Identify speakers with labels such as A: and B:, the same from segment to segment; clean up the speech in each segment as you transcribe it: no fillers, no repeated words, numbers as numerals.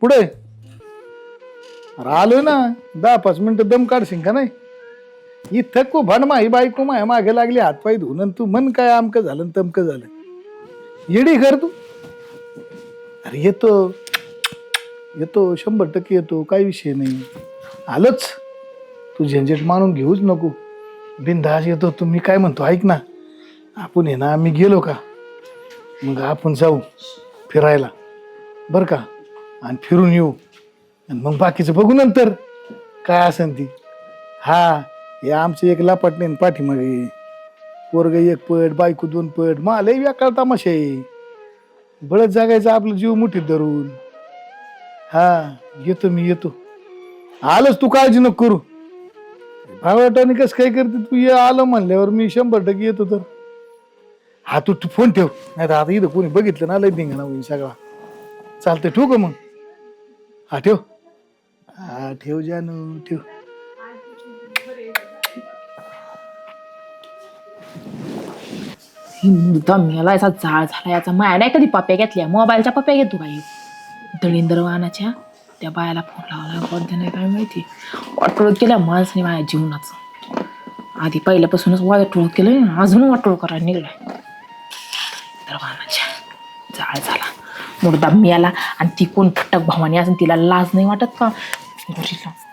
A: पुढे आलोय ना 10-5 मिनिटं दम काढशील का नाही. इथं को भण ही बायको माया मागे लागली हातपाय धुवून आणि तू मन काय आमकं झालं आणि तमकं झालं. येडी कर तू. अरे येतो येतो 100% येतो, काही विषय नाही. आलोच. तू झंझट मानून घेऊच नको. बिनधास्त येतो. तुम्ही काय म्हणतो ऐक ना, आपण आहे ना आम्ही गेलो का मग आपण जाऊ फिरायला बरं का, आणि फिरून येऊ आणि मग बाकीचं बघू नंतर काय असेल ती. हा हे आमचे एक लापाटणे पाठीमागे पोरग 1 पट बायको 2 पट मला वेकाळ तमाशा आहे. बळच जागायचं आपलं जीव मुठीत धरून. हा येतो मी येतो. आलोच तू काळजी नको करू. भावाटाने कसं काय करते तू, ये आलं म्हणल्यावर मी 100% येतो. तर हा तू फोन ठेव, नाही तर आता इथं कोणी बघितलं ना लय धिंगाणा होईल सगळा. चालतंय ठेवू का मग. हा ठेव. हा ठेव जानू ठेव.
B: मुद्दाम याला याचा जाळ झाला याचा. माया नाही कधी पप्प्या घेतल्या, मोबाईलच्या पप्प्या घेतो बाई. दळींदर वाहनाच्या त्या बायाला फोन लावला कोणत्या नाही काय माहिती. वाटोळ केल्या माणसाने माझ्या जीवनाचं. आधी पहिल्यापासूनच वाटोळ केलं, अजून वाटोळ करायला निघलाय. दळींदर वाहनाच्या जाळ झाला मुद्दाम याला. आणि ती कोण फटक भावानी असून तिला लाज नाही वाटत का.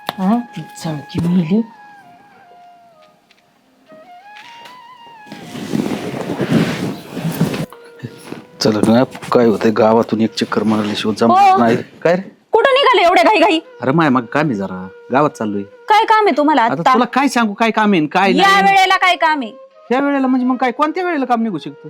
B: हा जळकी मिली.
C: चला ना, काय होतंय गावातून एक चक्कर मारल्याशिवाय जमत नाही. काय रे,
D: कुठं निघाले एवढ्या घाई घाई?
C: अरे माय मग काम आहे जरा, गावात चाललोय.
D: काय काम आहे तुम्हाला
C: आता
D: आता?
C: तुला काय सांगू काय काम आहे काय
D: या
C: नाही.
D: वेळेला काय काम आहे?
C: त्या वेळेला म्हणजे मग काय कोणत्या वेळेला काम निघू शकतं.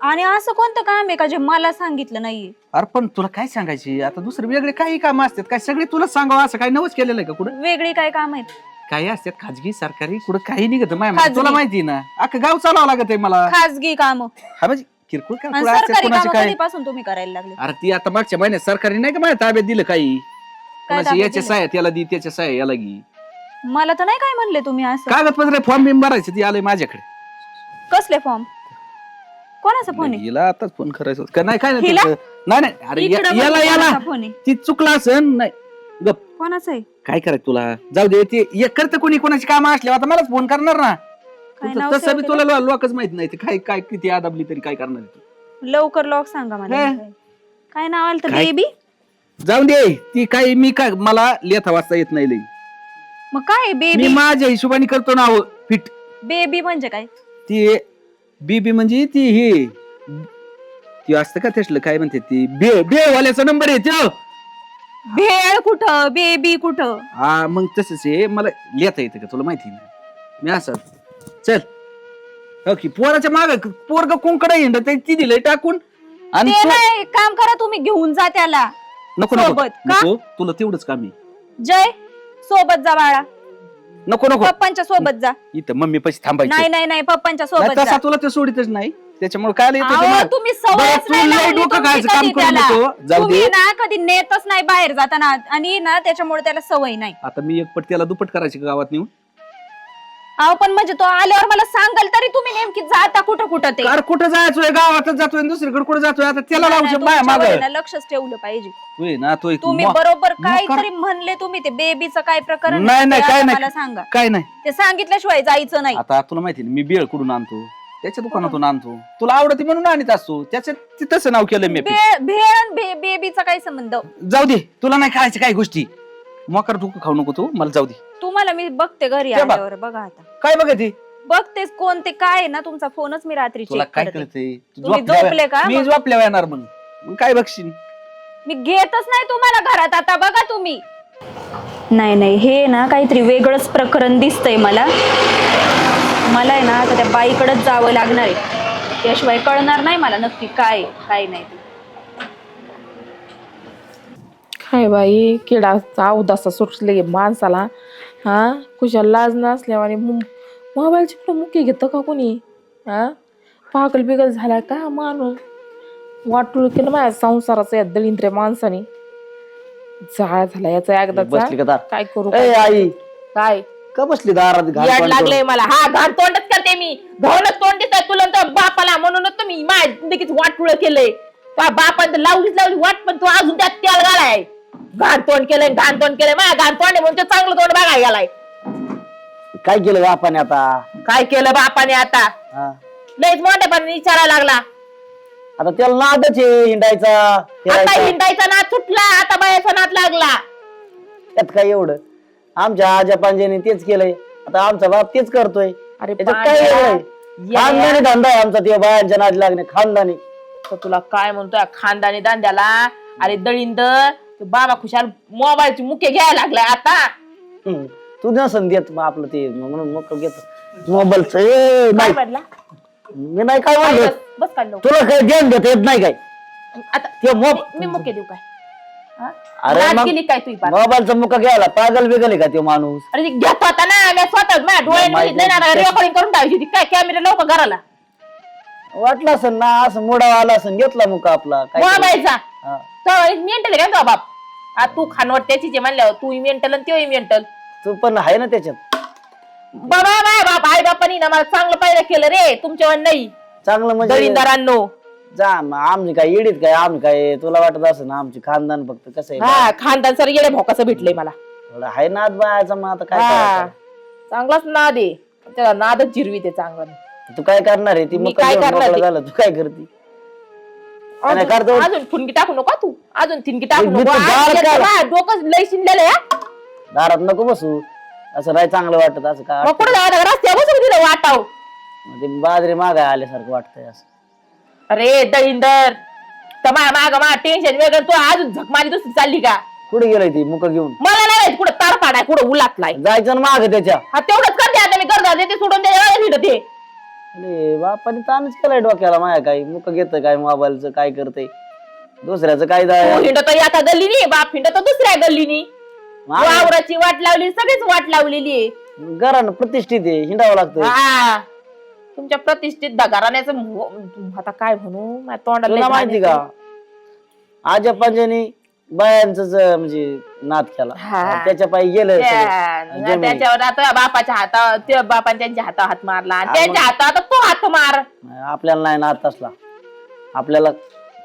D: आणि असं कोणतं काम आहे का जे मला सांगितलं नाहीये?
C: अरे पण तुला काय सांगायची आता, दुसरे वेगळे काही काम असतात काय, सगळे तुला सांगावं असं काय नवच केलेलं आहे का कुठं.
D: वेगळी काय काम आहेत?
C: काही असतात खाजगी सरकारी कुठं काही निघत माय
D: खाजगी.
C: तुला माहिती ना, अख्खं गाव चालवावं लागत आहे मला.
D: खाजगी काम?
C: हा म्हणजे किरकोळ काम
D: आणि
C: कुठं असतात
D: सरकारी
C: कोणाचे
D: काम
C: काय.
D: कधीपासून तुम्ही करायला लागले?
C: अरे ती आता मागच्या महिन्यात सरकारी नाही का माझ्या ताब्यात दिलं काही. कोणाची
D: ताब्यात
C: याच्या
D: दिलं?
C: साह्या त्याला दी, त्याच्या साह्या याला गी.
D: मला तर नाही काय म्हणले तुम्ही असं.
C: कागदपत्र फॉर्म बिम भरायचं ती आलंय माझ्याकडे.
D: कसले फॉर्म? कोणाचा फोन आहे?
C: हिला आताच फोन करायचा होता. का नाही काय नाही
D: हिला?
C: तुझं? नाही नाही अरे
D: इकडं बघ,
C: याला
D: कोणाचा फोन आहे?
C: ती चुकला असेल नाही गप.
D: कोणाचा आहे?
C: काय करायचं तुला, जाऊ दे. ते एक करतं कोणी कोणाची काम असल्यावर आता मलाच फोन करणार ना.
D: काय नाव
C: तसं
D: save
C: बी
D: केलं?
C: तुला लोकच माहित नाही ते काय काय किती आदाबली तरी काय करणार आहे तू.
D: लवकर लॉक सांगा मला.
C: हे?
D: काय नाव आलं तर?
C: काय?
D: बेबी?
C: जाऊन दे ती काय, मी काय मला लिहिता वाचता येत नाही लई.
D: मग काय
C: मी
D: बेबी?
C: माझ्या हिशोबाने करतो ना फिट.
D: बेबी म्हणजे काय?
C: ती बीबी म्हणजे ती ही ती असतं का त्यातलं काय म्हणते ती वाल्याचा नंबर आहे तो.
D: भेळ कुठं, बेबी कुठं?
C: हा मग तसंच आहे, मला लिहिता येतं का तुला माहिती नाही. मी असं चल हो की पोराच्या माग पोरग कोणकडे हिंडत ती दिलंय टाकून. आणि
D: ते नाही, काम करा तुम्ही, घेऊन जा त्याला
C: नको नको
D: सोबत. का?
C: नको तुला तेवढंच काम आहे.
D: जय सोबत जा बाळा,
C: नको नको
D: पप्पांच्या सोबत जा.
C: इथं मम्मी पैसे थांबायचे
D: नाही नाही नाही, पप्पांच्या
C: नाही,
D: सोबत
C: तसा
D: जा.
C: तुला ते सोडितच नाही त्याच्यामुळे काय येतं ते
D: अहो,
C: माग.
D: तुम्ही
C: बरं,
D: सवयच
C: तू
D: नाही
C: लय
D: लावली
C: डोकं
D: तुमची
C: खायचं काम
D: कधी
C: करू
D: त्याला.
C: नको. जाऊ
D: तुम्ही
C: दे
D: ना कधी नेतच नाही बाहेर जाताना, आणि ना त्याच्यामुळे त्याला सवय नाही.
C: आता मी एक पट त्याला दुप्पट करायची का गावात नेऊन.
D: अहो पण म्हणजे तो आल्यावर मला सांगाल तरी तुम्ही नेमकी जाता कुठं कुठं ते.
C: अरे कुठं जायचोय, गावातच जातोय दुसरीकडे कुठे जातोय, आता त्याला
D: नाही,
C: लावू
D: नाही,
C: माग
D: तुमच्यावर ना लक्षच ठेवलं पाहिजे.
C: तू ना तो
D: तुम्ही बरोबर काहीतरी म्हणले तुम्ही, ते बेबीचं काय प्रकरण
C: नाही,
D: आहे
C: नाही,
D: ते
C: काय
D: आता
C: नाही.
D: मला सांगा.
C: काय नाही.
D: ते सांगितल्याशिवाय जायचं नाही.
C: आता तुला माहिती ना मी बेळ कुठून आणतो, त्याच्या दुकानातून आणतो. तुला आवडती म्हणून आणत असतो, त्याचं तसं नाव केलं मी.
D: भेळ बेबीचा काय संबंध?
C: जाऊ दे, तुला नाही खायचं काही गोष्टी. मोकार डोकं खाऊ नको तू, मला जाऊ दे.
D: तुम्हाला मी बघते घरी
C: ते बघ.
D: आल्यावर. बघा आता
C: काय बघते
D: बघतेच कोणते काय आहे ना, तुमचा फोनच मी रात्री
C: तुला
D: चेक
C: काय
D: करते.
C: कळतंय.
D: तुम्ही झोपले का?
C: मी झोपल्यावर येणार मग काय बघशील.
D: मी घेतच नाही तुम्हाला घरात. आता बघा तुम्ही. नाही नाही, हे ना काहीतरी वेगळंच प्रकरण दिसतंय मला. मला आहे ना आता त्या बाईकडेच जावं लागणार आहे, त्याशिवाय कळणार नाही मला नक्की काय काय नाही ते.
B: काय बाई किडा उदासा सुटले माणसाला. हा कुशा लाज नसल्यावर आणि मोबाईलची पुढे मुकी घेतं का कोणी. हा पागल बिगल झाला का माणूस. वाटूळ केलं माझ्या संसाराचं या दलिंद्रे माणसाने. जाळ झाला याचा
C: बसली का
B: एकदा.
C: दार?
B: काय करू
C: ए आई
B: काय
C: का बसली दारात घाण
B: याड
C: तोंड
B: लागलंय मला. हा घाण तोंडच करते मी, घाणच तोंड देत तुला तर बापाला, म्हणूनच तुम्ही माझ्या जिंदगीत वाटुळ केलंय. तो बापान तर लावली वाट, पण तू अजून त्यात तेल घालाय. घाण तोंड केलंय माझ्या घाण तोंड आहे म्हणून ते चांगलं तोंड बघायला गेलाय.
E: काय केलं बापाने आता?
B: काय केलं बापाने आता?
E: हा.
B: लयच मोठ्यापणे विचारायला लागला.
E: आता त्याला नादच आहे हिंडायचा
B: आता
E: फिरायचा.
B: हिंडायचा नाद सुटला, आता बायाचा नाद लागला.
E: त्यात काय एवढं? आमच्या आजा पांजेने तेच केलंय, आता आमचा बाप तेच करतोय.
B: अरे
E: त्याच्यात काय वेगळं आहे? खानदानी धंदा आहे आमचा, ते बायांच्या नाद लागणे खानदानी.
B: तर तुला काय म्हणतोय खानदानी दांड्याला? अरे दळींदर बाबा खुशाल मोबाईलची मुके घ्यायला लागलाय आता.
E: हम्म. तू नसन देत मग आपलं ते, म्हणून मग घेत मोबाईलच.
B: काय पडला?
E: मी नाही काय
B: काय
E: म्हणलं,
B: बस बस काढलो
E: तुला काय ध्यान देता येत नाही काय?
B: आता.
E: ते
B: मी मुके देऊ काय? हा?
E: अरे
B: नाद
E: मग
B: केली काय तू पार?
E: मोबाईलचा मुका घ्यायला पागल बिगल आहे का तो माणूस?
B: अरे ती घेत होता ना, मी स्वतः माझ्या
E: माहिती
B: डोळ्याने रेकॉर्डिंग करून टाकायची ती. काय कॅमेरा लोक घराला
E: वाटलं असन ना, असं मोडावा आला असन, घेतला मुका आपला काय करायचं?
B: मोबाईलचा.
E: हा.
B: तर मेंटल आहे का तो बाप? तू खानवट त्याची म्हणल्यावर तू मेंटल आणि तोही मेंटल.
E: तू पण आहे ना त्याच्यात
B: बाबा माझ्या बाप आई बापानी ना मला चांगलं पाहिलं केलं रे, तुमच्यावर नाही.
E: चांगलं म्हणजे
B: दळींदारांनो.
E: जा मग आमची काय येडीत काय, आम्ही काय तुला वाटत असं ना आमची खानदान फक्त कसं आहे
B: हा खानदान सर येडे भोकाचं भेटलंय मला.
E: थोडं आहे नाद बायाचा, मग आता काय
B: हा
E: करायचं?
B: चांगलाच नाद आहे, त्याला नादच जिरवी ते चांगलं.
E: तू काय करणार आहे? ती
B: मी
E: मुका
B: काय
E: घेऊन
B: करणार
E: मोकळं
B: ती?
E: झालं, तू काय करते? नाही, करतो.
B: अजून ठुणगी टाकू नको तू, अजून थिनगी टाकू
E: मी
B: नको.
E: तर गाळ
B: आज
E: काढ.
B: माझं डोकं लय शिनलेलं आहे.
E: दारात नको बसू, असं नाही चांगलं वाटत. असं काय
B: मग कुठे जायला रस्त्यावर बसू दिलं वाटाव?
E: ते बाजरी मागाय आल्यासारखं वाटतंय असं.
B: अरे दळींदर तर माग टेन्शन वेगळं, तू अजून झक मारी दुसरी चालली का?
E: कुठे गेलाय ती मुका घेऊन?
B: मला नाही माहित कुठं तार पाडाय कुठं उलातलाय.
E: जायचं ना माग त्याच्या.
B: हा तेवढंच करते आता मी, कर्ज देते सोडून द्यायला ते.
E: अरे बापाने ताणच केलाय डोक्याला माया, काय मुका घेत काय मोबाईलचं, काय करतय दुसऱ्याचं काय
B: तू हिंडत आता गल्लीनी, बाप हिंडत दुसऱ्या गल्लीनी. वावराची वाट लावली, सगळीच वाट लावलेली आहे.
E: घरानं प्रतिष्ठित आहे, हिंडावं लागतं.
B: हा तुमच्या प्रतिष्ठित घराण्याचं आता काय म्हणू, माझ्या तोंडाला
E: तुला
B: लय
E: माहिती
B: घाण
E: का, आजा पंजानी बायांच म्हणजे नाद केला,
B: हा.
E: त्याच्या पायी गेलं
B: येते.
E: सगळं. जमीन.
B: त्याच्यावर आता बापाच्या हातावर त्या बापाने त्यांच्या हातावर हात मारला आणि
E: हा,
B: त्यांच्या हातावर आता तो हात मार.
E: आपल्याला नाही नाद तसला. आपल्याला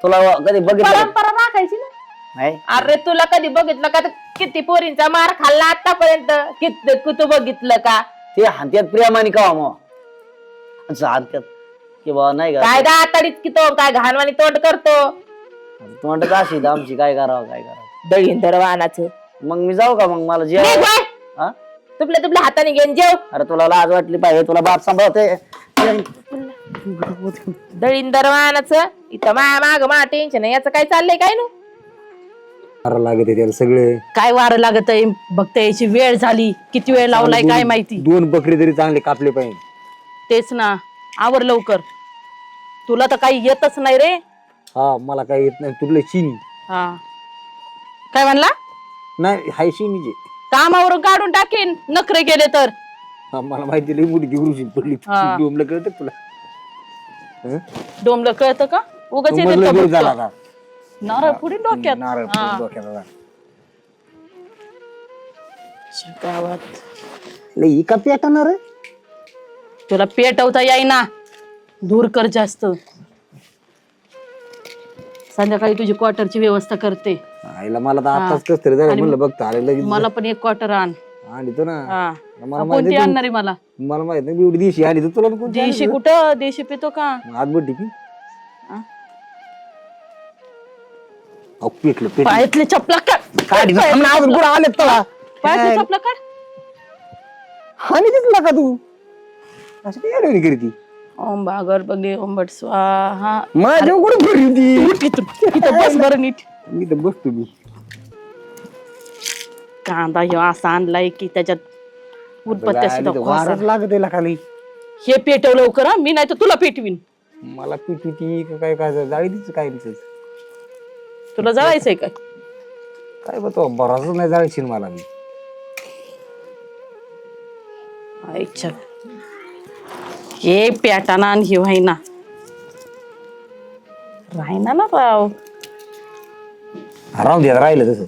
E: तुला कधी बघितलं
B: परंपरा राखायची ना.
E: नाही?
B: अरे तुला कधी बघितलं का? किती पोरींचा मार खाल्ला आतापर्यंत, किती बघितलं का?
E: ते हात्यात प्रेमाने का मग हात्यात की बा नाही का
B: काय दाताडीच की तो काय घाणवाणी तोंड करतो.
E: तोंडात अशी तर आमची काय करावं काय करावं.
B: दळींदर वाहनाचं.
E: मग मी जाऊ का? मग मला जेव. हा?
B: तुपल्या हाताने घेऊन जेव.
E: अरे तुला लाज वाटली पाहिजे, तुला बाप सांभाळते.
B: दळींदर वाहनाचं इथं मा टेन्शन आहे, याचं काय चाललंय काय नु?
F: वारं लागत त्याला सगळे.
G: काय वारं लागत आहे बघता, याची वेळ झाली, किती वेळ लावलाय काय माहिती.
F: दोन बकरी तरी चांगले कापले पाहिजे.
G: तेच ना, आवर लवकर. तुला तर काही येतच नाही रे.
F: हा मला काही येत नाही, तुला शिनी
G: हा काय म्हणला?
F: नाही हाय शिनीचे.
G: कामावरून काढून टाकीन नखरे गेले तर.
F: हा मला माहिती लई मोठी गिवरूशी पडली.
G: हा.
F: डोमलं कळतं तुला? हं?
G: डोमलं कळतं का? उगाच
F: तो
G: येते
F: मधलं
G: का
F: दूर
G: बघतो.
F: झाला का?
G: नारळ पुढे डोक्यात.
F: नारळ
G: हा.
F: फोडून डोक्यात आला.
G: गावात
F: लई का पेटणार रे?
G: तुला पेटवता येईना, दूर कर जास्त. संध्याकाळी तुझी क्वार्टरची व्यवस्था करते.
F: आईला मला तर आताच कस तरी झालं, म्हणलं बघतो आले लगेच
G: मला पण एक क्वार्टर आण.
F: आणि तो ना
G: हा.
F: मला माहित
G: कोणती
F: नाही
G: आणणार आहे मला?
F: मला माहित नाही एवढी दिवशी आली तर तुला कोणती
G: देशी
F: आणायची?
G: कुठं? देशी पितो का?
F: आज बड्डी की
G: हा?
F: अहो, पेटलं पेटलं.
G: पायातले चपला काढ.
F: काढी ना, थांब ना, अजून कुठं आलेत तुला?
G: पायातले चपला काढ.
F: हानी दिसला का तू? असं काय येडवणी करती?
G: ओम भागर बघे ओम भट स्वाहा.
F: माझ्या कुठं फिरती?
G: इथं बस बरं नीट.
F: मी तर बसतो मी.
G: कांदा ह्यो असा आणलाय की त्याच्यात उदपत्त्या सुद्धा
F: वारच
G: खोसा.
F: लागत आहे खाली.
G: हे पेटव लवकर हा, मी नाही तर तुला पेटवीन.
F: मला पिटी ती काय काय जाळी दिस काय दिसत
G: तुला जळायचंय काय?
F: काय बघतो बराच नाही जाळीशील मला मी.
G: अच्छा हे पेटाना आणि हे व्हायना राहिना ना राव.
F: राहून द्या राहिलं तसं.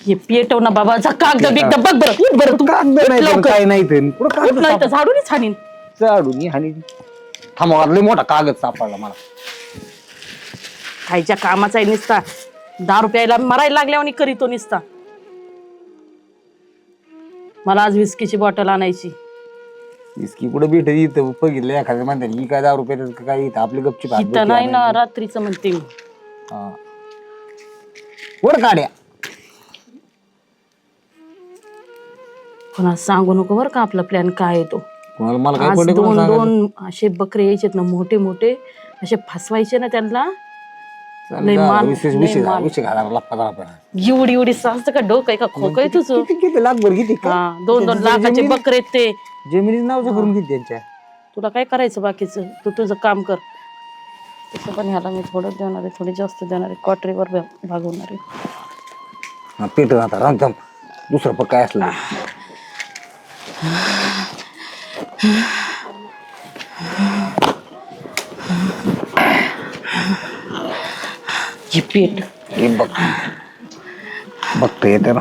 G: हे पेटव ना बाबा. जा कागद बिगद बघ बरं. उठ बरं तू.
F: कागद नाही तर
G: लवकर.
F: काय नाही तर पुढं
G: उठ
F: कागद
G: नाही तर झाडूनच हाणीन.
F: चाडून हानी थांबा लय मोठा कागद सापडला मला.
G: खायच्या कामाचा आहे निसता. 10 प्यायला मरायला लागल्यावर करीतो निसता. मला आज विस्कीची बॉटल आणायची.
E: इसकी कुठे भेट इथं बघितलं एखाद्या म्हणते ही काय 10 रुपयात काय इथं आपली गपची
G: इथं नाही ना, रात्रीचं म्हणते मी.
E: वर काढ्या
G: कोणाला सांगू नको बरं का आपला प्लॅन काय आहे तो.
E: कोणाला मला काय
G: आज
E: पडले कोणाला सांगायचं?
G: 2 असे बकरे यायचे ना, मोठे मोठे असे फसवायचे ना त्यांना. लय
E: चालेल,
G: मान-
E: विशेष
G: लय
E: विशेष
G: मान.
E: विशेष घालायला लागतात आपल्याला.
G: एवढी एवढी सासतं का डोकं आहे का खोकं आहे तुझं?
E: किती लाखभर किती
G: हा 2-2 लाखाचे बकरे आहेत ते.
E: जमिनीचं नाव करून किती त्यांच्या.
G: तुला काय करायचं बाकीचं, तू तुझं काम कर. तसं पण ह्याला मी थोडं देणार आहे, थोडी जास्त देणार आहे, क्वार्टरीवर भागवणार आहे.
E: पेट आता रामथम दुसरं पण काय असलं
G: ही पीठ
E: हे बघ बघता येते ना.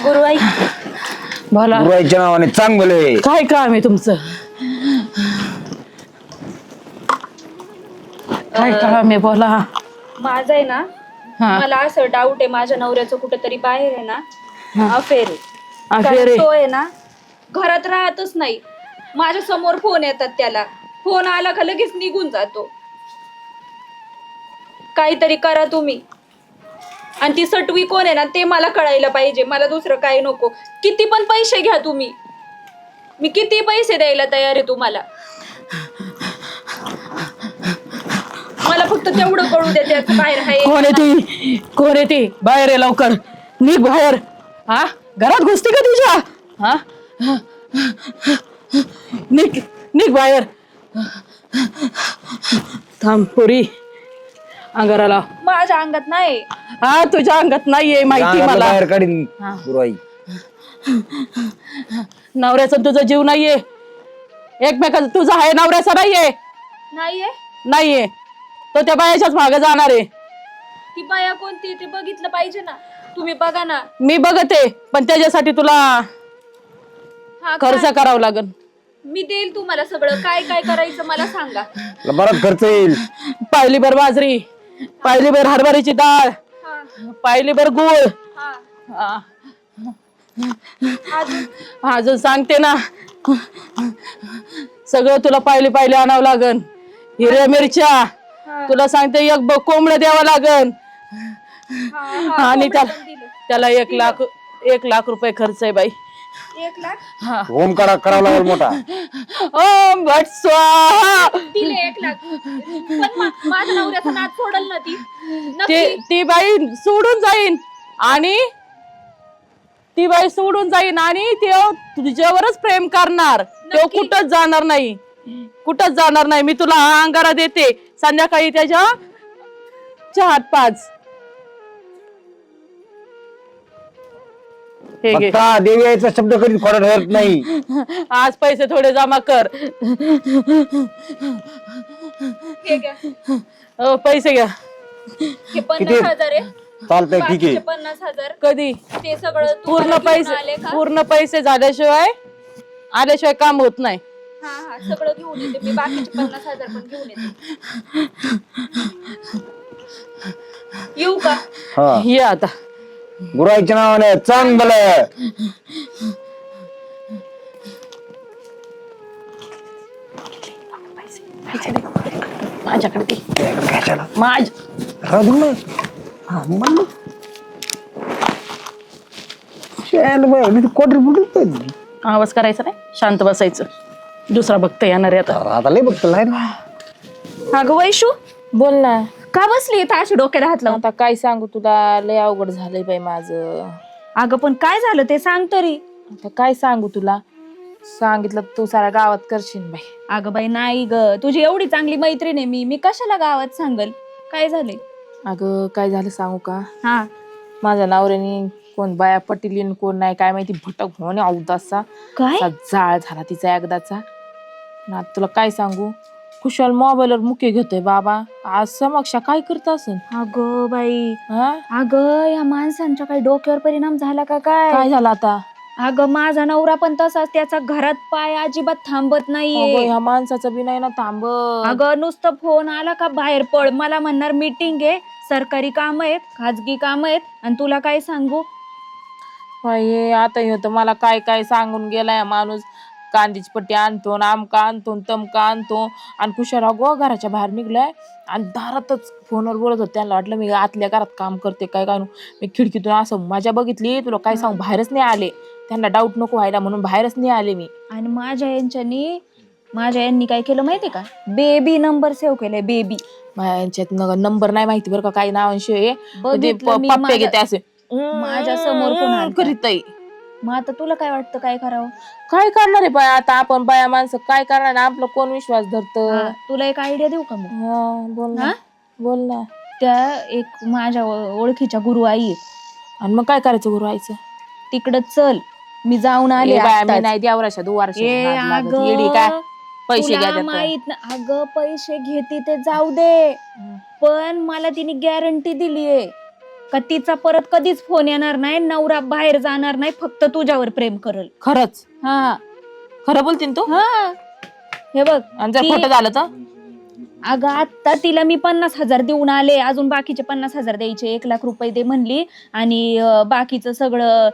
D: गुरुआई
G: बोला,
E: गुरुआईच्या नावाने चांगलं
G: काय काम आहे तुमचं? काय काम आहे बोला.
D: माझं आहे ना,
G: हा.
D: मला असं डाऊट आहे माझ्या नवऱ्याचं कुठेतरी बाहेर आहे ना अफेअर आहे.
G: अफेअर
D: कारण
G: आहे.
D: तो आहे ना घरात राहतच नाही. माझ्या समोर फोन येतात त्याला, फोन आला का लगेच निघून जातो. काहीतरी करा तुम्ही. आणि ती सटवी कोण आहे ना ते मला कळायला पाहिजे. मला दुसरं काही नको. किती पण पैसे घ्या तुम्ही, मी किती पैसे द्यायला तयार आहे तुम्हाला. मला फक्त तेवढं कळू दे त्याचं बाहेर आहे.
G: कोण आहे ती? कोण आहे ती? बाहेर आहे, लवकर निघ बाहेर. हा घरात घुसते का तुझ्या? हा निघ निघ बाहेर. थांब पुरी, अंगाराला.
D: माझ्या अंगात नाही.
G: हा तुझ्या अंगात नाहीये माहिती मला.
E: बाहेर काढीन गुरुआई.
G: नवऱ्याचा तुझा जीव नाहीये, एकमेकाचा तुझा आहे, नवऱ्याचा नाहीये.
D: नाहीये.
G: नाहीये तो त्या बायाच्याच मागे जाणार आहे.
D: ती बाया कोणती ते बघितलं पाहिजे ना. तुम्ही बघा ना.
G: मी बघते, पण त्याच्यासाठी तुला
D: हा
G: खर्च
D: काय?
G: करावा लागेल.
D: मी देईल तुम्हाला सगळं. काय काय करायचं मला सांगा.
E: बराच खर्च येईल.
G: पायलीभर बाजरी, पायलीभर हरभऱ्याची डाळ,
D: हा
G: पायलीभर गूळ.
D: हा.
G: हा.
D: अजून
G: अजून सांगते ना, सगळं तुला पायली पायली आणावं लागन. हिरव्या मिरच्या तुला सांगते, एक कोंबडं द्यावं लागन. आणि त्याला 1 लाख रुपये खर्च आहे बाई.
D: 1 लाख
E: होम करावा लागेल मोठा.
G: ओम भट स्वाहा.
D: दिले 1 लाख. पण माझ्या नवऱ्याचा नाद सोडल ना ती नक्की.
G: ती बाई सोडून जाईन, आणि ती बाई सोडून जाईन आणि तो तुझ्यावरच प्रेम करणार. तो
D: नक्की.
G: कुठंच जाणार नाही, कुठंच जाणार नाही. मी तुला हा अंगारा देते, संध्याकाळी त्याच्या चहात 5. हे घे.
E: फक्त देवी यायचा शब्द कधीच खोडा ठरत नाही.
G: आज पैसे थोडे जमा कर.
D: हे घ्या.
G: पैसे घ्या.
D: हे 50,000 आहे.
E: चालतंय ठीक
D: बाकीचे
E: आहे.
D: 50,000
G: कधी
D: ते सगळं
G: पूर्ण
D: तुम्हाला घेऊन
G: पैसे,
D: आले का?
G: पूर्ण पैसे आल्याशिवाय काम होत नाही.
D: हा हा सगळं घेऊन येते मी. बाकीचे 50,000 पण घेऊन येते. येऊ का?
E: हा
G: ये आता.
E: गुरुआईच्या नावाने चांगलं.
G: माझ्याकडे दे.
E: कशाला
G: माझ आवाज करायचा नाही, शांत बसायचं. दुसरा भक्त येणार आहे आता.
E: आता लय बघतो नाही ना.
D: अगं वैशू
B: बोल ना.
D: का बसली इथं अशी डोक्याला हात लावून?
B: आता काय सांगू तुला, लय अवघड झालंय बाई माझं.
D: अगं पण काय झालं ते सांग तरी.
B: आता काय सांगू तुला, सांगितलं तू साऱ्या गावात करशील बाई.
D: अगं बाई नाही ग, तुझी एवढी चांगली मैत्रीण आहे मी कशाला गावात सांगल. काय झालंय?
B: अगं काय झालं सांगू का,
D: हा
B: माझ्या नवऱ्याने कोण बाया पटिली आणि कोण नाही काय माहिती, भटक होणे अवदासा
D: काय?
B: असा जाळ झाला तिचा एकदाचा. ना तुला काय सांगू, कुशाल मोबाईलवर मुके घेतोय बाबा. आज समक्षा काय करत असेल.
D: अगं बाई,
B: हा
D: अगं या माणसांच्या काही डोक्यावर परिणाम झाला का काय?
B: काय झालं आता.
D: अगं माझा नवरा पण तसाच, त्याचा घरात पाय अजिबात थांबत
B: अगं,
D: नाहीये.
B: ह्या माणसाचं बी नाही ना थांब.
D: अगं नुसतं फोन आला का बाहेर पळ, मला म्हणणार मीटिंग आहे, सरकारी काम आहेत, खाजगी काम आहेत, आणि तुला काय सांगू,
B: बाई, आता हे तर मला काय काय सांगून गेलाय माणूस. कांदीची पट्टी आणतो, आमका आणतो, तमका आणतो, आणि कुशाला गो घराच्या बाहेर निघलाय आणि दारातच फोनवर बोलत होते. त्यांना वाटलं मी आतल्या घरात काम करते काय काय. मी खिडकीतून असं मजा बघितली, तुला काय सांगू, बाहेरच नाही आले. त्यांना डाऊट नको व्हायला म्हणून बाहेरच नाही आले मी.
D: आणि माझ्या यांनी काय केलं माहिती का, बेबी नंबर सेव्ह केलाय, बेबी.
B: यांच्यात नंबर नाही माहिती बरं का, काही नावांशिवाय
D: बघितलं मी,
B: पप्पे घेते असे
D: माझ्या समोर कोण आलतं?
B: करीत.
D: मग आता तुला काय वाटतं, काय करावं?
B: काय करणार आहे बाया आता आपण, बाया माणसं काय करणार, आपलं कोण विश्वास धरत.
D: हा, तुला एक आयडिया देऊ का मग?
B: बोल ना,
D: हा?
B: बोल ना.
D: त्या एक माझ्या ओळखीच्या गुरु आई आहे,
B: आणि मग काय करायचं गुरु आईचं?
D: तिकडं चल, मी जाऊन आले
B: ए बाया, मी
D: आत्ताच.
B: नाही देवराशा दुवारशा
D: ए,
B: नाद लागत.
D: अगं,
B: येडी काय पैसे
D: तुला
B: घ्या देतात.
D: माहित ना, अगं पैसे घेते ते जाऊ दे, पण मला तिने गॅरंटी दिलीये का तिचा परत कधीच फोन येणार नाही, नवरा बाहेर जाणार नाही, फक्त तुझ्यावर प्रेम करल.
B: खरंच?
D: हा
B: खरं बोलतीन तू?
D: हा, हे बघ,
B: आणि जर
D: ती-
B: खोटं झालं तर?
D: अगं आता तिला मी 50,000 देऊन आले, अजून बाकीचे 50,000 द्यायचे, 1,00,000 रुपये दे म्हणली, आणि बाकीचं सगळं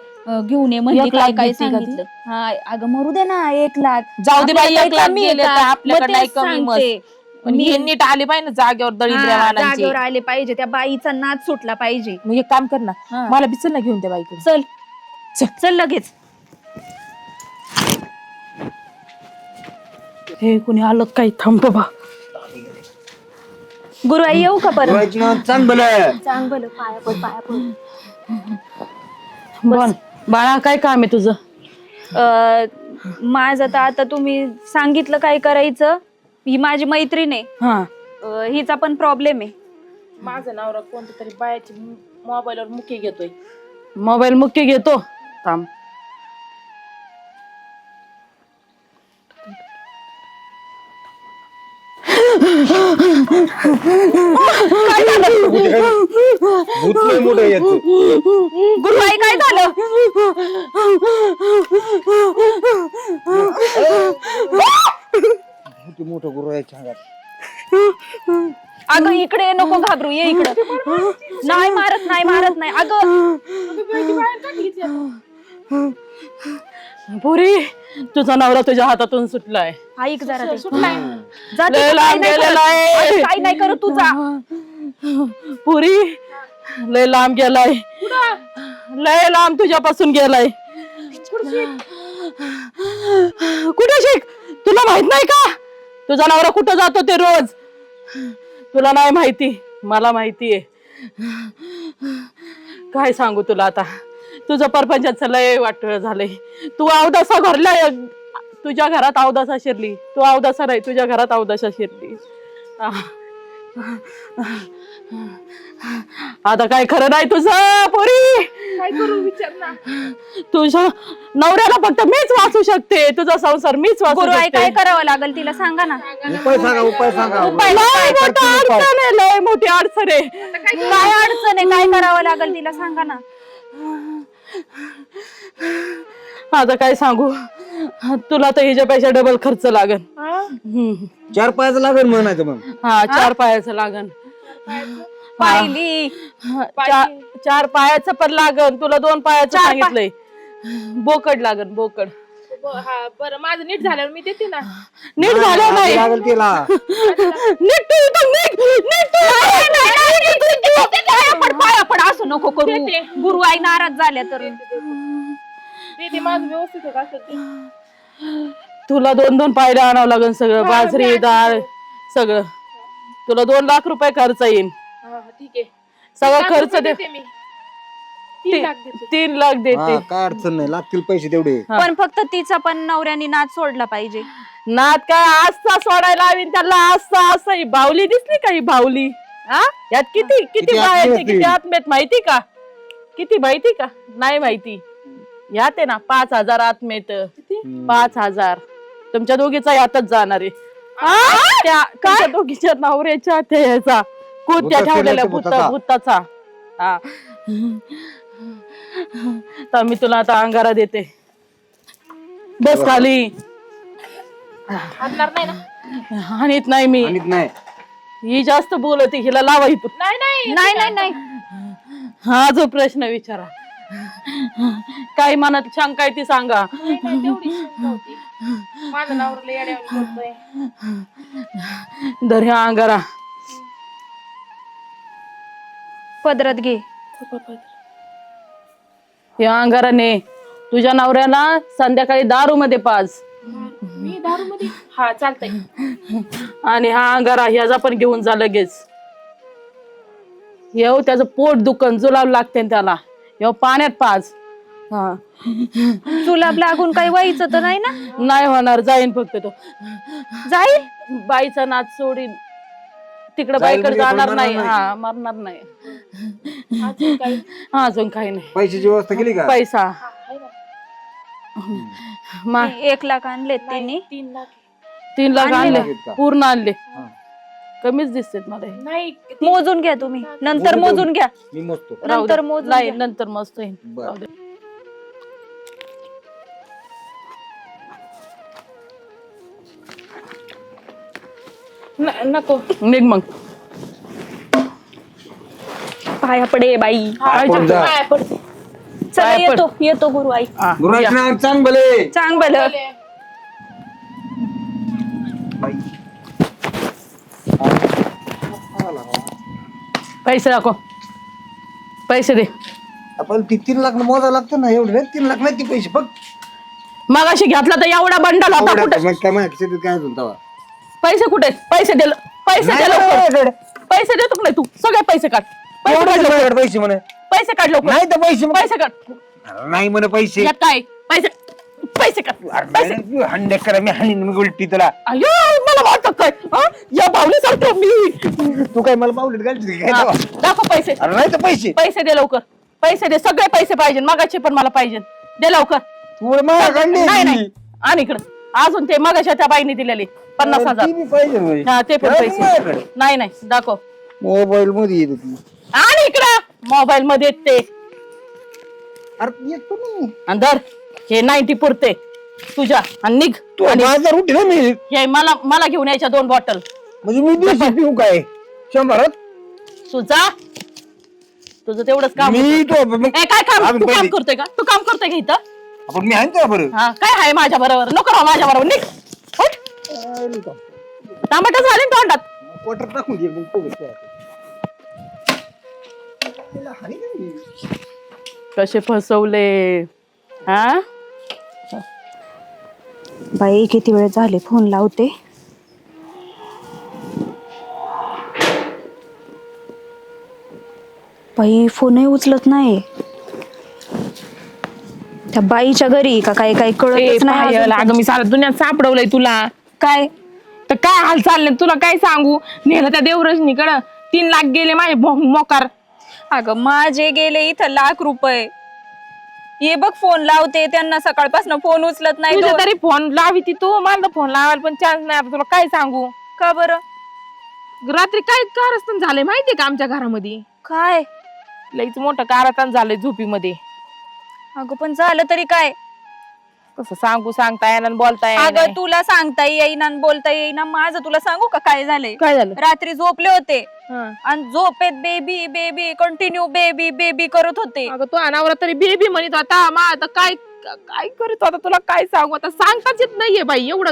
D: घेऊन ये म्हणली.
B: 1,00,000
D: काय काय
B: देते का ती?
D: सांगितलं? हा, अगं मरू दे ना, 1,00,000.
B: जाऊ दे बाई,
D: आपल्याला
B: 1,00,000
D: कमी आहे
B: गेले
D: का?
B: तर आपल्याकडे
D: मग
B: नाही
D: तेच
B: कमी मस्त.
D: सांगते.
B: पण हे नीट आले पाहिजे ना जागेवर, दळिद्र्या
D: हा,
B: वाणांचे.
D: जागेवर आले पाहिजे, त्या बाईचा नाद सुटला पाहिजे.
B: मग एक काम कर ना,
D: हा.
B: मला बिचल ना घेऊन त्या बाईकडे.
D: चल चल लगेच.
G: हे कुणी आलं काही, थांब बाबा.
D: गुरु आई येऊ का परत?
E: चांग भलं.
D: चांग भलं, पाया पड.
G: बोल बाळा, काय काम आहे तुझं?
D: माझं तर आता तुम्ही सांगितलं काय करायचं. ही माझी मैत्रीण आहे,
G: हा,
D: हिचा पण प्रॉब्लेम आहे.
B: माझं नवरा कोणत्या तरी बायाची मोबाईलवर मुके घेतोय.
G: मोबाईल मुख्य घेतो, थांब.
F: भूत लय मोठं आहे याचं.
D: गुरु आई काय झालं?
F: भूत मोठं गुरु आहे अंगात.
D: अगं इकडे ये, नको घाबरू, ये इकडं. नाही मारत नाही अगं.
G: पुरी, तुझा नवरा तुझ्या हातातून सुटलाय.
D: ऐक जरा ते.
G: लय लांब गेलेला आहे.
D: काय नाही करत तुझा.
G: पुरी, लय लांब गेलाय, लय लांब तुझ्यापासून गेलाय. कुठे शिक, तुला माहित नाही का तुझा नवरा कुठं जातो ते रोज? तुला नाही माहिती, मला माहितीये. काय सांगू तुला आता, तुझं परपंचाचं लय वाटळ झालंय. तू अवदासा घरला, तुझ्या घरात अवदासा शिरली. तू अवदासा नाही, तुझ्या घरात अवदासा शिरली. आता काय खरं नाही तुझं पोरी.
B: काय करू विचार ना.
G: तुझ्या नवऱ्याला फक्त मीच वाचू शकते, तुझा संसार मीच वाचू
D: गुरु आई
G: शकते.
D: काय करावं लागेल तिला सांगा ना.
F: उपाय सांगा, उपाय सांगा.
G: लय मोठी अडचण आहे, लय मोठी अडचण आहे.
D: काय अडचण आहे, काय करावं लागेल तिला सांगा ना.
G: आता काय सांगू तुला, तर हिच्यापेक्षा डबल खर्च लागन.
F: 4 पायाचं लागेल म्हणायचं मग.
G: हा, 4 पायाचं लागन.
D: पाहिली
G: 4 पायाचं पण लागन. तुला 2 पायाचं सांगितलंय. बोकड लागन, बोकड.
B: हा बरं, माझं नीट झाल्यावर मी देते ना.
G: नीट झालं नाही,
F: लागेल तिला.
G: नीट तू इथं नीट, नीट तू.
D: पाया पड, असं नको करू. गुरु आई नाराज झाल्या तर.
B: देते, माझं व्यवस्थित आहे का असं ते?
G: तुला 2-2 पायऱ्या आणावं लागेल, सगळं बाजरी डाळ सगळं. तुला 2 लाख रुपये खर्च येईल.
B: हा, ठीक आहे.
G: सगळा खर्च दे.
B: देते मी 3 लाख देते.
G: 3 लाख
F: हा,
G: देते.
F: काय अडचण नाही, लागतील पैसे तेवढे.
D: पण फक्त तिचा पण नवऱ्याने नाद सोडला पाहिजे.
G: नाद काय आजचा सोडायला हवी त्याला. असं ही बावली दिसली का, ही बावली? हा, यात किती किती
F: किती
G: बायाचे
F: आत्मे
G: किती आत्मेत माहिती का? किती माहिती का? नाही माहिती. यात आहे ना 5,000 आत्मेत. 5,000 तुमच्या दोघीचा यातच जाणार आहे. त्या तुमच्या दोघीच्या नवऱ्याच्या त्याचा कुत्या ठेवलेल्या भूताचा. हा, तर मी तुला आता अंगारा देते. बस खाली.
B: हाणणार नाही ना?
G: हानीत नाही मी.
E: आणि नाही
G: ही जास्त बोलते, हिला लावा इथून.
B: नाही नाही
D: नाही नाही नाही
G: हा जो प्रश्न विचारा. काय मनात शंका आहे ती सांगा.
B: तेवढी शंका होती. माझं नवऱ्याला येड्यावानी करतोय.
G: दर ह्या अंगारा.
D: पदरात घे.
G: या अंगाराने तुझ्या नवऱ्याला संध्याकाळी दारू मध्ये पाज.
B: मी दारू मध्ये? हा चालतंय.
G: आणि हा अंगारा ह्याचा पण घेऊन जा लगेच. येऊ त्याचं पोट दुखन जुलाब लागते त्याला. येऊ पाण्यात पाज. हा
D: जुलाब लागून काही व्हायचं तर नाही ना?
G: नाही होणार. जाईन फक्त तो.
D: जाईल.
G: बाईचा नाच सोडीन. तिकडे
E: जाईल
G: बाईकडे
E: म्हणजे
G: जाणार
E: पण
G: नाही.
E: मरणार
G: हा मरणार नाही.
B: अजून काही?
G: अजून काही नाही.
E: पैशाची व्यवस्था केली का?
G: पैसा
B: हा, आहे ना.
G: मा
D: 1 लाख आणलेत त्यांनी.
B: 3 लाख.
G: 3 लाख आणले.
E: आणले का?
G: पूर्ण आणले. कमीच दिसतेत मला हे.
B: नाही
D: मोजून घ्या तुम्ही. नंतर मोजून घ्या.
E: मी मोजतो.
G: राहू दे.
D: नंतर मोजून
G: नाही
D: घ्या.
G: नंतर मस्त येईन.
E: बरं.
G: राहू दे.
B: नको.
G: निघ मग.
D: पाया पडे बाई.
E: आपण जा.
B: पाया पडते.
D: चला
G: पाया पड.
D: येतो येतो गुरुआई.
G: हा,
E: गुरुवारचं
G: या.
E: नाव चांग भले.
D: चांग भलं.
G: पैसे दाखव. पैसे दे.
E: आपण ती 3 लाख मोजावं लागतं ना. एवढे नाही 3 लाख नाही ती पैसे बघ.
G: मग अशी घेतला तर एवढा बंडल होता कुठे?
E: मग काय माझ्या खिशात काय अजून तेव्हा?
G: पैसे कुठे? पैसे दे. पैसे दे लवकर. पैसे देतो का नाही तू? सगळे पैसे काढ. पैसे
E: एवढे
G: काढ लवकर.
E: माझ्याकडे पैसे म्हणे.
G: पैसे काढ लवकर.
E: नाही तर पैसे
G: पैसे काढ.
E: अरे नाही म्हणे पैसे.
G: यात काय? पैसे पैसे काढ. पैसे.
E: हंडे करा मी हाणीन मी उलटी तुला.
G: अयो मला वाटत काय हा? या भावनेसारखं मी.
E: तू काय मला पावलीत घालते काय
G: हा,
E: तेव्हा?
G: दाखव पैसे.
E: अरे नाही तर पैसे.
G: पैसे दे लवकर. पैसे दे. सगळे पैसे पाहिजे. मगाचे पण मला पाहिजे. दे लवकर.
E: तू माझ्याकडे
G: नाही नाही. आणि इकडे अजून ते मगाच्या त्या बाईने दिलेले 50,000.
E: ती बी पाहिजे म्हणे.
G: हा ते पण
E: आहे
G: पैसे.
E: माझ्याकडे.
G: नाही नाही दाखव.
E: मोबाईल मध्ये येत होती.
G: आणि इकडं मोबाईल मध्ये येत ते.
E: अरे येतो नाही.
G: आणि धर हे 90 पुरते तुझ्या. आणि निघ.
E: तू
G: आणि
E: माझा रुटी ना मी.
G: हे मला घेऊन यायच्या 2 बॉटल.
E: म्हणजे मी 200 पिऊ काय 100?
G: तुझा तुझं तेवढंच काम
E: मी
G: होतं.
E: तो
G: ए, काय काम?
E: अजून
G: तू काम
E: पहिले.
G: करतोय का? तू काम करतोय का इथं?
E: आपण मी आहे ना बरं.
G: हा काय आहे माझ्या बरोबर? नको राहा माझ्या बरोबर. निघ. उठ. टमाटर झाले ना तोंडात.
E: क्वार्टर टाकून दे मग पोगस काय.
G: कसे फसवले हा?
D: बाई किती वेळ झाले फोन लावते. बाई फोनही उचलत नाही. त्या बाईच्या घरी का काय काय कळतच नाही अजून.
B: अगं मी सारा दुनियात सापडवलंय तुला.
D: काय
B: तर काय हाल चालले तुला काय सांगू. नेलं त्या देवरजनीकडं 3 लाख गेले माझे मोकार.
D: अगं माझे गेले इथं लाख रुपये. ये बघ फोन लावते त्यांना सकाळपासून फोन उचलत नाही.
B: तुझ्या तरी फोन लावी ती तू. मला फोन लावायला पण चान्स नाही. आता तुला काय सांगू.
D: का बरं?
B: रात्री काय कारस्थान झालंय माहितीये का आमच्या घरामध्ये.
D: काय?
B: लईच मोठं कारस्थान झालंय झोपीमध्ये.
D: अगं पण झालं तरी काय?
B: कसं सांगू. सांगता येणार बोलता येणार
D: अगं तुला सांगता येईना आणि बोलता येईना. माझं तुला सांगू का काय झालंय?
B: काय झालं.
D: रात्री झोपले होते
B: हं.
D: आणि झोपेत baby baby continue baby baby करत होते.
B: अगं तो अनावरा तरी बेबी म्हणत होता. मग आता काय काय करत होता तुला काय सांगू. आता सांगताच येत नाहीये बाई. एवढं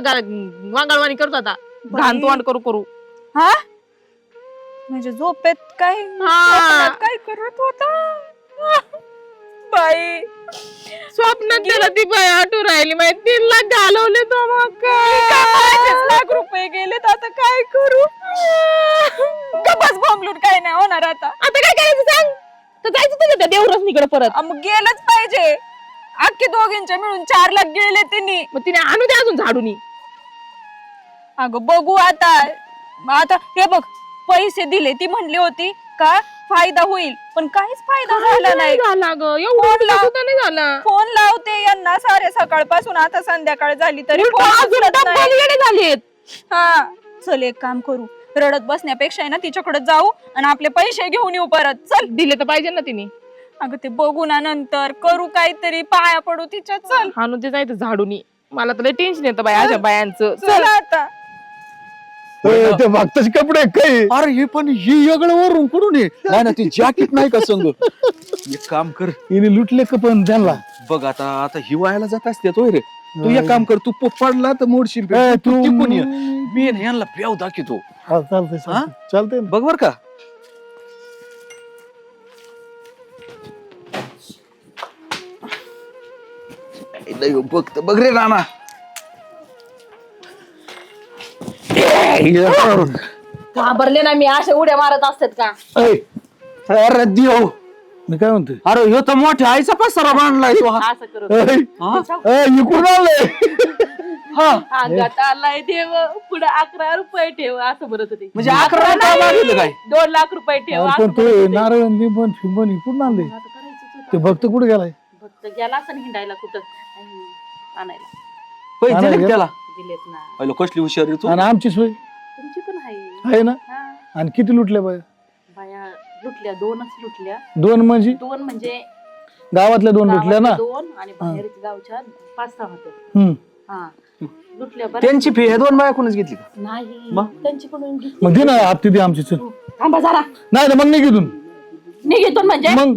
B: वांगळवाणी करत होता. घाण तोंड करू करू.
D: हा म्हणजे झोपेत काय
B: हा.
D: काय करत होता बाई?
B: स्वप्नात त्याला ती बाई आठवू राहिली. माहिती 3 लाख घालवले तो. मग
D: लाख रुपये गेलेत. आता काय करू? गप्पच बोंबलून काय नाही होणार आता.
B: आता काय करायचं सांग. तर जायचं तुझ्या त्या देवरजनीकडे परत.
D: मग गेलंच पाहिजे. अख्खे दोघींचे मिळून 4 लाख गेले त्यांनी.
B: मग तिने आणू दे अजून झाडूनी.
D: अगं बघू आता. आता हे बघ पैसे दिले. ती म्हणली होती का फायदा होईल पण काहीच फायदा झाला नाही.
B: झाला ग. एवढं सुद्धा नाही झाला.
D: फोन लावते यांना सारे सकाळपासून. आता संध्याकाळ झाली तरी
B: उलटं
D: फोन
B: अजून
D: उचलत
B: डब्बल
D: नाही.
B: येडे झालेत.
D: हा चल एक काम करू. रडत बसण्यापेक्षा आहे ना तिच्याकडे जाऊ आणि आपले पैसे घेऊन येऊ परत. चल.
B: दिले तर पाहिजे ना तिने.
D: अगं ते बघू ना नंतर. करू काहीतरी. पाया पडू तिच्या. चल.
B: आणून ते जायचं झाडूनी. मला तर टेन्शन येतं बाई अशा बायांचं.
D: चला आता.
A: ते मागताचे कपडे काही
C: अरे हे पण ही वेगळं वरून कुठून आहे नाही ना ते जॅकेट नाही का संग एक काम कर
A: हिने लुटले का पण त्यांना.
C: बघ आता आता हिवाळ्याला जात असते तो रे तू एक काम कर तू पडला तर मोडशील
A: ए,
C: तू
A: तू-
C: टिकून ये मी ना यांना प्याव दाखवतो
A: हा, चालतंय
C: हा?
A: चालतंय ना.
C: बघ बर का बघ बघ रे नाना
G: घाबरले ना मी अशा उड्या मारत असतात का?
A: ऐ,
C: अरे देव
A: मी काय म्हणतोय
C: अरे ह्यो तर मोठ्या आईचा पसारा बांधलाय तो हा.
G: असं करत
A: ऐ, ऐ, इकडून आलंय.
G: अंगात आलाय देव पुढे 11 रुपये ठेव असं म्हणत होते.
C: म्हणजे 11 रुपये मागितलं काय
G: 2 लाख रुपये ठेव
A: अरे
G: असं
A: पण
G: म्हणत
A: तो
G: होते.
A: नारळ लिंबन फिंबन इकडून आणले.
G: आता करायचंच होतं.
A: ते भक्त कुठे गेलाय?
G: फक्त गेला असं हिंडायला कुठं आणायला
C: पैसे दिले का त्याला
G: दिलेत ना.
C: अरे कसली हुशार आहे तू
A: आणि आमची सोय
G: तुमची पण आहे.
A: आहे ना.
G: हा.
A: आणि किती लुटले बाय?
G: बाया लुटल्या 2च लुटल्या.
A: 2 म्हणजे
G: 2 म्हणजे
A: गावातल्या 2 लुटल्या ना.
G: 2 आणि बाहेरच्या गावच्या 5-6 होते.
A: हम्म.
G: हा लुटल्या बरं.
C: त्यांची फी 2 बायकोनच घेतली का
G: नाही
C: मग?
G: त्यांच्याकडून घेतली.
A: मग दे ना हप्ते दे आमची चल.
G: थांबा जरा
A: नाही ना मग नाही घेतून
G: निघेतून म्हणजे
A: मग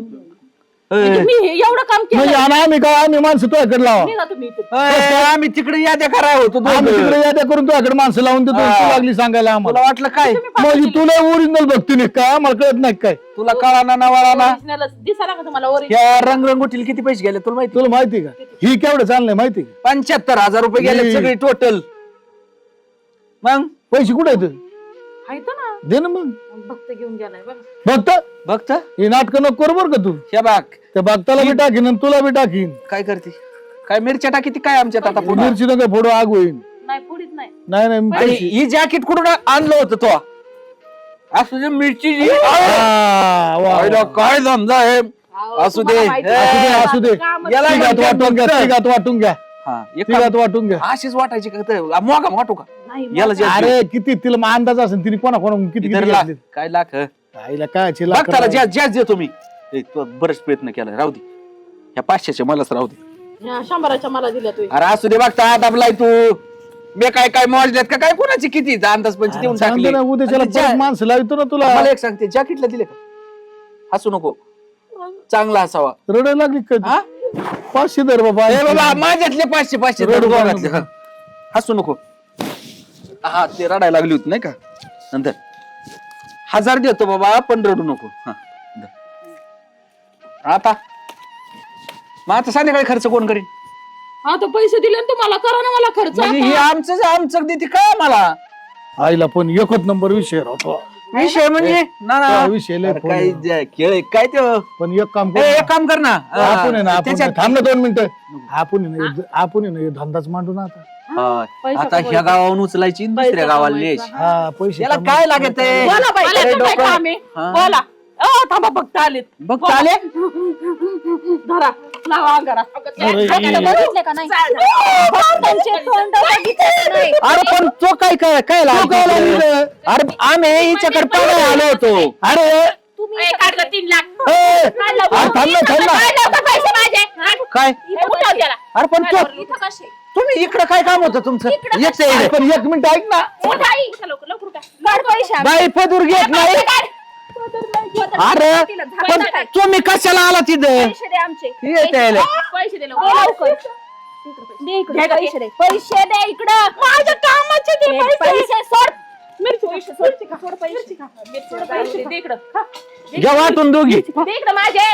G: म्हणजे मी हे एवढं काम
A: म्हणजे
G: केलं.
A: आणि आम्ही काय आम्ही माणसं तुझ्याकडे लावा.
G: निघा तुम्ही इथून.
C: आम्ही तिकडे याद्या कराय होतो
A: आम्ही
C: दोघं.
A: तिकडे याद्या करून तुझ्याकडे माणसं लावून देतो
C: हा.
A: तू लागली सांगायला
C: तुला
A: आम्हाला.
C: वाटलं काय
A: म्हणजे तुला ओरिजिनल भक्ती नाही काय आम्हाला कळत नाही काय.
C: तुला कळाना ना वळाना
G: Originalच दिसायला का तुम्हाला ओरिजिनल?
C: या रंगरंगोटीला किती पैसे गेले तुला माहिती
A: तुला माहिती का ही केवढं चाललंय माहिती का?
C: 75,000 रुपये गेले
A: नाही.
C: सगळे टोटल मग
A: पैसे कुठे आहेत?
G: आहे तर ना
A: दे ना मग.
G: भक्त घेऊन गेलाय बघा.
A: भक्त
C: बघत
A: हे नाटक नको करू बरं का तू.
C: हे बाग
A: त्या भक्ताला बी टाकीन आणि तुला बी टाकीन.
C: काय करते काय मिरच्या टाकी ती काय आमच्यात आता पुन्हा
A: मिरची नका फोडो आग होईल.
G: नाही पुढीच नाही.
A: नाही नाही
C: आणि
A: पैसे.
C: ही जॅकेट कुठून आणलं होतं तो असू दे मिरची
A: हा, वा, वा.
C: काय धंदा आहे असू दे
G: तुम्हाला माहिती
C: ए,
A: असू दे असू दे
C: याला
A: तिघात
C: म्हणतात
A: वाटून घ्या
C: भक्त.
A: तिघात वाटून घ्या
C: हा, एक
A: तिघात
C: काम-
A: वाटून घ्या.
C: अशीच वाटायची का ते? मोगा वाटू का
G: नाही
C: याला जे-
A: अरे किती तिला मग अंदाज असेल तिने कोणा कोणा किती
C: इधर
A: किती
C: लाख.
A: घेतले.
C: काय लाख
A: आईला काय
C: बघ त्याला जास्त देतो मी तो बरेच प्रयत्न केला राहू दे ह्या 500च्या मलाच राहू दे
G: ह्या 100च्या मला दिल्या तू.
C: अरे असू दे बघता दाबलाय तू मी काय काय मोजल्यात का काय कोणाची किती अंदाज पंच देऊन टाकले
A: उद्याच्याला
C: आणि ते
A: परत माणसं लावतो ना तुला.
C: मला एक सांगते जॅकेटला दिले का हसू नको चांगला असावा
A: रडायला लागली
C: हा?
A: कधी 500 दर बाबा.
C: ए बाबा माझ्यातले 500
A: रडू
C: रडू
A: नका.
C: घातले, हा. हसू नको हा ते रडायला लागली होती नाही का नंतर 1000 देतो बाबा पण रडू नको हा धर. आता मग आता संध्याकाळी खर्च कोण करीन
G: हा तर पैसे दिले ना तुम्हाला करा ना मला खर्च
C: म्हणजे हे
G: आता.
C: आमचं देते काय मला
A: आईला पण एकच नंबर विषय राहतो.
C: विषय म्हणजे ना ना
A: त्या विषय लय
C: अरे
A: फोन
C: काय
A: आहे.
C: खेळ आहे, काय ते
A: पण एक काम
C: ए,
A: कर
C: एक काम कर ना
A: आपण आहे ना आपण
C: त्याच्यात-
A: थांब ना 2 मिनिटं. आपण आहे ना आपण आहे ना हे धंदाच मांडू ना आता.
C: हा,
G: पैसा
C: आता ह्या
G: कमवायचा.
C: गावाहून उचलायची आणि दुसऱ्या
G: पैसा
C: गावाला
G: कमवायचा.
C: न्यायची
A: हा पैसे
C: याला
A: कमवून-
C: काय लागत आहे
G: बोला बाई,
C: अरे
G: त्याचं काय
C: डोकं-
G: काम आहे?
C: हा.
G: बोला थांबा भक्त आलेत.
C: बघ चाले
G: धरा लावा अंगारा.
D: भक्ताला बघितले का नाही? भक्तांचे तोंड बघितले का नाही?
C: अरे पण तो काय काय काय लागलं? अरे आम्ही हिच्याकडे पाहायला आलो होतो
A: अरे
D: तुम्ही
G: ए, काढलं 3 लाख.
A: ए,
G: काढलं
A: अरे थांब ना थांब ना.
G: काय लावता पैसे माझे? हा?
C: काय
G: हे उठाव त्याला.
C: अरे पण तो
D: इथं कसे?
C: तुम्ही इकडे काय काम होतं तुमचं येते
A: अरे पण 1 मिनिट ऐक ना.
G: उठा आई. चला, लवकर लवकर उठा.
D: काढ पैसे आम्ही.
C: बाई पदूर घेत नाही अरे पण तुम्ही कशाला आला तिथं
D: पैसे दे आमचे.
C: येते
G: पैसे दे
D: दे
G: लवकर.
D: लवकर. दे इकडे पैसे दे. पैसे दे इकडं. माझ्या कामाचे दे पैसे. सोड.
G: मिरची पैसे सोड.
D: सोड पैसे.
G: मिरची पैसे दे इकडं. हा.
C: घ्या वाटून दोघी
G: दे इकडं माझे.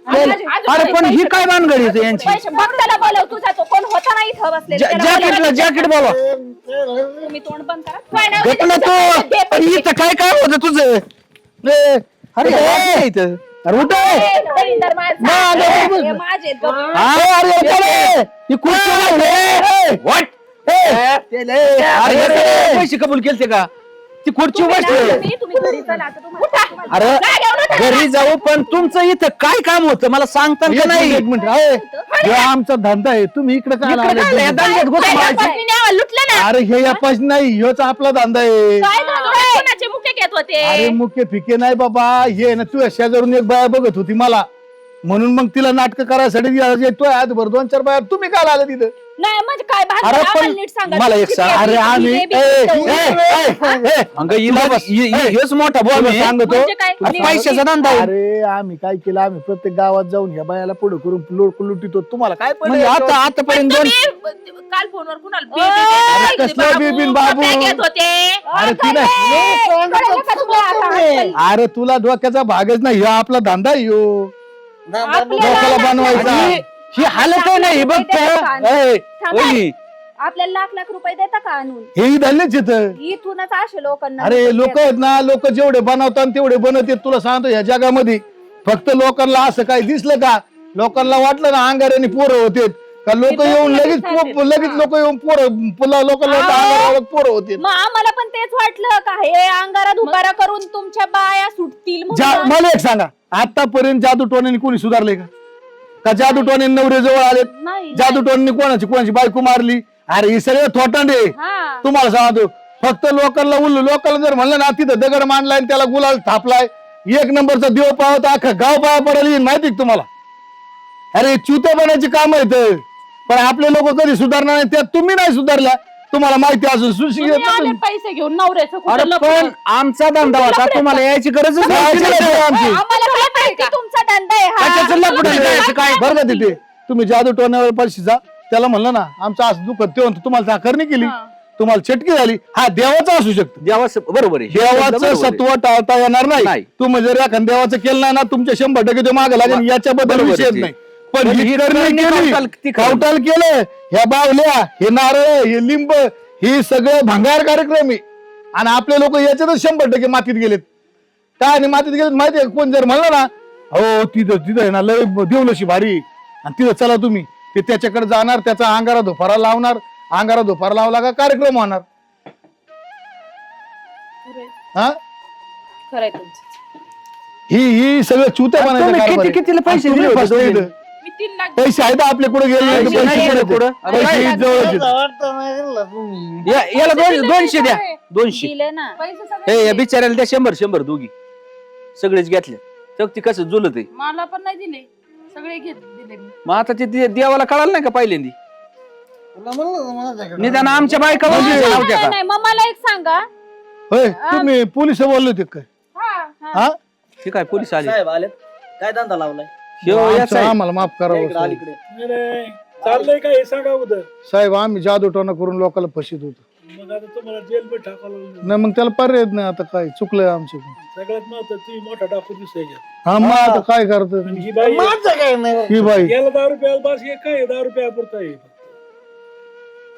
C: अरे पण ही काय भानगड येते यांची
D: पैसे भक्ताला बोलव तुझा तो कोण होता ना इथं बसलेला.
C: जॅकेटला जॅकेट बोला
D: तुम्ही तोंड बंद करा.
C: घेतलं तो पण इथं काय काय होतं तुझं ए, अरे हे इथं अरे उठ
D: ए, दलिंदर माझा.
C: अरे,
D: हे माझे गप.
C: अरे उठ. ही खुर्ची आहे. What? अरे पैसे कबूल केलते का ती खुर्ची बसते
D: तुम्ही घरी चला आता तुम्हाला.
C: अरे घरी जाऊ पण तुमचं इथं काय काम होतं मला सांगता का नाही
A: 1 मिनिट आहे. हे आमचा धंदा आहे तुम्ही इकडे काय
C: इकडे काय आलाय?
A: आला?
C: दंग्यात घुसमायचं.
G: लुटलं ना.
A: अरे हे या पैसे नाही ह्योच आपला धंदा आहे.
G: काय धंदा? कोणाचे मुके घेत होते?
A: अरे मुख्य फिके नाही बाबा हे ना तू शेजारून एक बाया बघत होती मला म्हणून मग तिला नाटक करायसाठी येतोय आजभर 2-4 बाया तुम्ही काल आले तिथं.
D: नाही म्हणजे काय
C: अरे
D: भानगड
C: पण
D: आम्हाला नीट सांगा.
C: मला एक सांग.
A: अरे आम्ही
C: अंग हेच मोठा बॉम्ब
A: तुला
C: आहे.
A: सांगतो
D: म्हणजे काय?
C: आणि पैशाचा धंदा आहे.
A: अरे आम्ही काय केलं आम्ही प्रत्येक गावात जाऊन ह्या बायाला पुढे करून लुटितो तुम्हाला काय
C: म्हणजे
A: पडलं
C: आतापर्यंत दोन
B: काल फोनवर कुणाला
A: अरे कसलं बिबिन बाबू अरे ती नाही अरे तुला डोक्याचा भागच नाही ह्यो आपला धंदा आहे ह्यो डोक्याला बनवायचा
C: ही हालत आहे ना ही बघ
D: आपल्याला लाख रुपये देता का आणून?
A: हेही धंदेच येतं.
D: इथूनच असे लोकांना
A: अरे लोक आहेत ना लोक जेवढे बनवतात तेवढे बनवतात. तुला सांगतो ह्या जगामध्ये फक्त लोकांना असं काही दिसलं का लोकांना वाटलं ना अंगाऱ्याने पोरं होते का लोक येऊन लगेच लोक येऊन पोरं लोकांना पोरं होते.
D: मग आम्हाला पण तेच वाटलं का हे अंगारा धुकारा करून तुमच्या बाया सुटतील म्हणून.
A: मला एक सांगा आतापर्यंत जादूटोण्याने कोणी सुधारले का जादूटोणे नवरे जवळ आले
D: नाही.
A: जादूटोण्याने कोणाची बायको मारली. अरे हे सगळे थोटांडे
D: हा.
A: तुम्हाला सांगतो फक्त लोकांना जर म्हणलं ना तिथं दगड मांडलाय त्याला गुलाल थापलाय 1 नंबरचा देव पावत अख्खा गाव पाया पडायला माहिती का तुम्हाला. अरे चुत्या बनायची काम आहेत पण आपले लोक कधी सुधारणार नाही. त्यात तुम्ही नाही सुधारल्या तुम्हाला माहिती असून सुशिक्षित
G: पैसे घेऊन नवऱ्याचं
C: अरे पण आमचा धंदा होता तुम्हाला यायची गरजच
A: आमची
D: आम्हाला काय माहिती तुमचा धंदा आहे हा.
A: काय बरं का तिथे तुम्ही जादूटोण्यावर पैसे जा त्याला म्हणलं ना आमचं असं दुखत ते म्हणतो तुम्हाला साखर नाही केली तुम्हाला चटकी झाली हा देवाचा असू शकतो.
C: देवाचं बरोबर आहे
A: देवाचं सत्व टाळता येणार नाही. तुम्ही जर एखाद्या देवाचं केलं नाही ना तुमच्या 100% ते मागे लागेल याच्याबद्दल
C: बरोबर
A: विषय
C: आहे.
A: नाही. पण
C: पण
A: ही
C: ही
A: करणी
C: करणी
A: केली
C: ती
A: खावटाल केलं ह्या बावल्या हे नारळ हे लिंब हे सगळं भंगार कार्यक्रम आहे आणि आपले लोक याच्यातच 100% मातीत गेलेत. काय आणि मातीत गेलेत माहितीये कोण जर म्हणलं ना हो तिथं आहे ना लय देवलशी भारी आणि तिथं चला तुम्ही ते त्याच्याकडे जाणार त्याचा अंगारा धोपारा लावणार अंगारा धोपारा लावला का कार्यक्रम होणार. हा
B: खरंय तुमचं.
A: ही सगळं चुत्या बनायचं
C: कितीला पैसे दिले होते दोघींनी?
B: मी 3 लाख
A: पैसे आहेत आपले कुठे गेले नाही तर
C: पैसे नाही
A: पैसे
C: गेले
A: कुठे?
C: कुठं?
A: पैसे
C: अरे
A: जवळच आहेत.
C: याला 200 द्या 200
D: दिले ना.
B: पैसे सगळे
C: या बिचाऱ्याला द्या 100 दोघी सगळेच घेतले तर ती कसं जुलत आहे.
B: मला पण नाही दिले सगळे दिले मी.
C: मग आता ते देवाला कळालं नाही का पहिल्यांदी निदान आमच्या बायका
D: नाही, नाही, मग मला एक सांगा
A: होय तुम्ही पोलिस बोलले होते काय हा
C: ठीक आहे पोलीस आले
E: साहेब आले काय धंदा लावलाय
A: आमचं आम्हाला माफ करावं
E: इकडे
A: साहेब.
E: अलीकडे
F: चाललंय काय हे सांगा उद्या.
A: साहेब आम्ही जादूटोना करून लोकांना फशीत होतो
F: मग आता तुम्हाला जेलमध्ये टाकावं लागलं.
A: नाही मग त्याला पर्याय नाही आता काय चुकलंय आमचं
F: सगळ्यात महत्वाचं तुम्ही मोठा टाकू दिसायच्या.
A: हा मग आता काय करत
F: आणि ही बाई
A: ही बाई
F: याला 10 रुपयाला बस हे काय 10 रुपयापुरता आहे.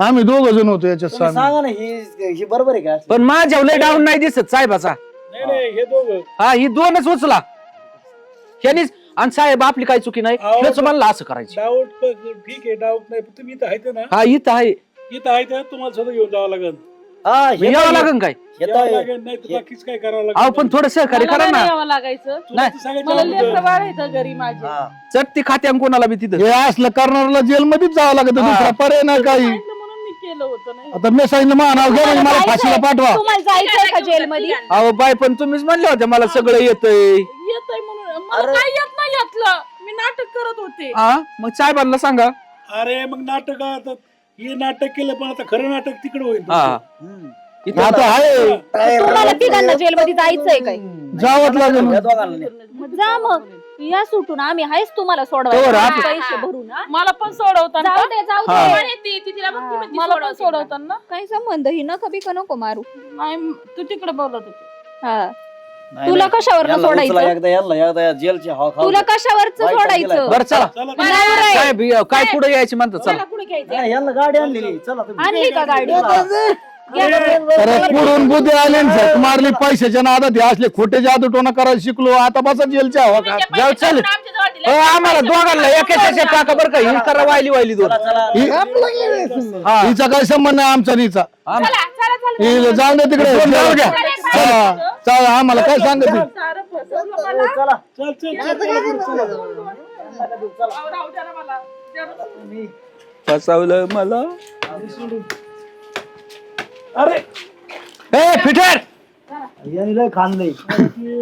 A: आम्ही 2 जण होतो याच्यात
E: तुम्ही
A: सामील.
E: सांगा ना ही बरोबर आहे का
C: पण माझ्या लय डाऊन नाही दिसत साहेबाचा.
F: नाही नाही हे दोघं
C: हा ही 2च उचला ह्यानीच आणि साहेब आपली काही चुकी नाही
F: अहो,
C: हेच म्हणलं असं करायचं.
F: डाऊट ठीक आहे डाऊट नाही पण तुम्ही इथं आहेत ना
C: हा इथं आहे
F: इथं आहेत ना तुम्हाला स्वतः घेऊन जावं लागेल.
E: हा
C: मग यावं लागेल काय
F: यावं लागेल नाही तर बाकीच काय करावं
C: अहो
F: लागेल.
C: पण थोडं सहकार्य
G: मला
C: करा
G: नाही
C: ना.
G: यावं लागायचं
F: तुला
C: नाही.
F: तर सांगायचं
G: मला
F: अगोदर.
G: लेकरं बाळ आहेत घरी माझे
E: हा.
C: चटती खात्या कोणाला बी तिथं
A: हे असलं करणाऱ्याला जेलमध्येच जावं लागत दुसरा पर्याय नाही काही.
G: सांगितलं म्हणून मी केलं होतं नाही
A: आता मी सांगितलं मा नाव घ्या म्हणजे मला फाशीला पाठवा.
D: तुम्हाला जायचंय का जेलमध्ये?
C: अहो बाय पण तुम्हीच म्हणले होते मला सगळं येतंय.
G: येतंय म्हणून मला काय येत नाही यातलं मी नाटक करत होते.
C: हा मग साहेबांना सांगा.
F: अरे मग नाटक आता हे नाटक केलं पण आता खरं नाटक तिकडे होईल.
C: हा
E: हम्म.
C: इथं
A: आता आहे
D: तुम्हाला तिघांना जेलमध्ये जायचंय काय?
A: जावंच लागेल.
E: या दोघांना नाही.
D: मग जा मग या सुटून आम्ही आहेच तुम्हाला
C: तोवर
D: सोडवायला
C: आप-
D: पैसे भरून हा?
G: मला पण सोडवताना
D: जाऊ दे जाऊ
C: हा.
D: दे
B: तिला बघ कुठं ती
G: मला पण
B: सोडवते.
G: सोडवताना
D: काय संबंध ही नका बिका नको मारू.
G: नाही तू तिकडे बोलत होती.
D: हा
E: नाही,
D: तुला
E: नाही.
D: कशावरनं
E: याला उचला
D: सोडायचं?
E: एकदा जेलची हवा खाऊ
D: तुला
E: दे.
D: कशावरच
E: बाईचा
D: सोडायचं?
C: बरं चला
F: चला
D: नवरा आहे.
C: साहेब काय पुढे यायची म्हणतात चला.
B: मला कुठे घ्यायचं
E: नाही, यांना गाडी आणलेली चला तुम्ही
D: आणली का गाडी?
A: अरे पुरून बुद्धी आले आणि झक मारली पैशाच्या नादात हे असले खोटे जादूटोना करायला शिकलो आता बसा जेलच्या हवा का
C: जाऊ चल आम्हाला दोघांना एकाच्या टाका बरं का ही करा वायली 2
E: चला चला
A: हि- हिचा काय संबंध नाही आमचा नीचा ही जाऊन दे तिकडे जाऊ द्या. हा, चाल आम्हाला काय सांगत ती?
E: चला
F: चल चल
C: फसवलं मला.
F: अरे
C: ए फिटर
E: यांनी लय खांदे